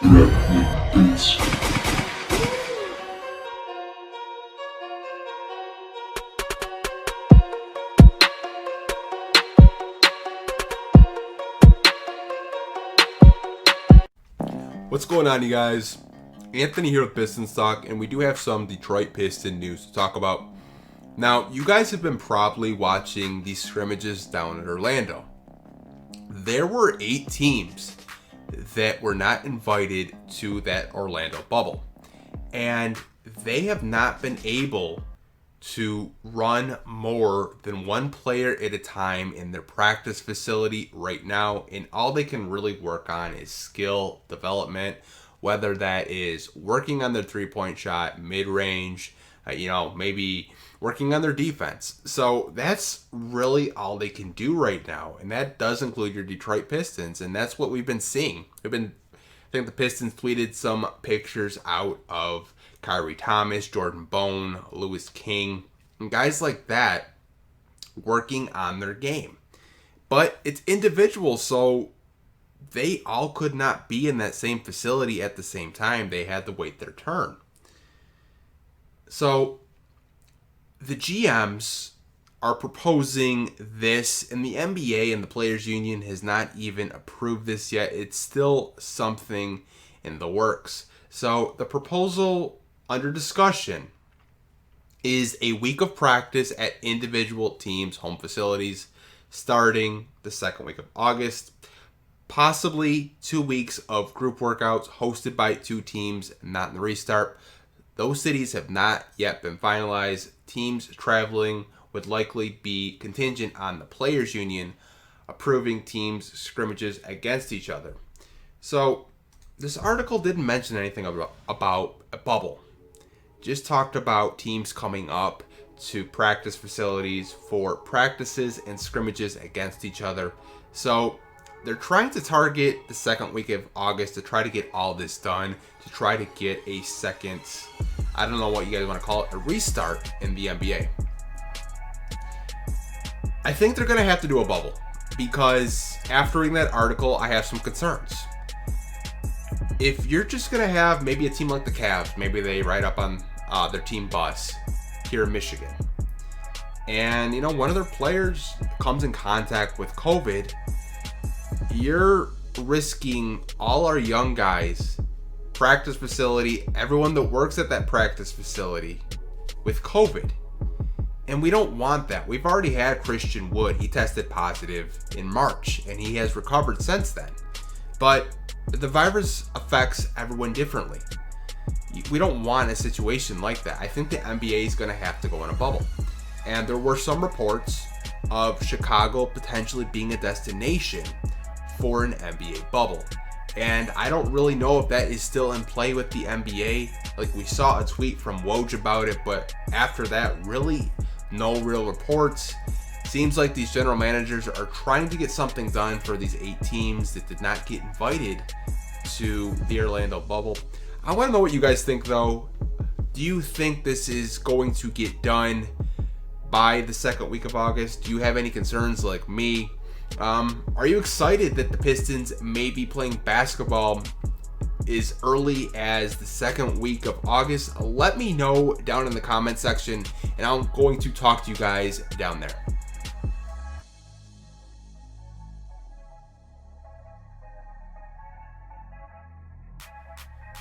What's going on, you guys? Anthony here with Pistons Talk, and we do have some Detroit Piston news to talk about. Now, you guys have been probably watching these scrimmages down in Orlando. There were 8 teams that were not invited to that Orlando bubble, and they have not been able to run more than one player at a time in their practice facility right now, and all they can really work on is skill development, whether that is working on their three-point shot, mid-range, maybe working on their defense. So that's really all they can do right now, and that does include your Detroit Pistons, and that's what we've been seeing. I think the Pistons tweeted some pictures out of Kyrie Thomas, Jordan Bone, Lewis King, and guys like that working on their game. But it's individual, so they all could not be in that same facility at the same time. They had to wait their turn. So the GMs are proposing this, and the NBA and the Players Union has not even approved this yet. It's still something in the works. So the proposal under discussion is a week of practice at individual teams' home facilities starting the second week of August. Possibly 2 weeks of group workouts hosted by 2 teams, not in the restart. Those cities have not yet been finalized. Teams traveling would likely be contingent on the Players Union approving teams' scrimmages against each other. So this article didn't mention anything about a bubble. Just talked about teams coming up to practice facilities for practices and scrimmages against each other. So they're trying to target the second week of August to try to get all this done, to try to get a second, I don't know what you guys want to call it, a restart in the NBA. I think they're going to have to do a bubble because after reading that article, I have some concerns. If you're just going to have maybe a team like the Cavs, maybe they ride up on their team bus here in Michigan, and one of their players comes in contact with COVID, you're risking all our young guys, practice facility, everyone that works at that practice facility with COVID. And we don't want that. We've already had Christian Wood. He tested positive in March, and he has recovered since then. But the virus affects everyone differently. We don't want a situation like that. I think the NBA is going to have to go in a bubble. And there were some reports of Chicago potentially being a destination for an NBA bubble. And I don't really know if that is still in play with the NBA. Like, we saw a tweet from Woj about it, but after that, really no real reports. Seems like these general managers are trying to get something done for these 8 teams that did not get invited to the Orlando bubble. I want to know what you guys think, though. Do you think this is going to get done by the second week of August? Do you have any concerns like me? Are you excited that the Pistons may be playing basketball as early as the second week of August? Let me know down in the comment section, and I'm going to talk to you guys down there.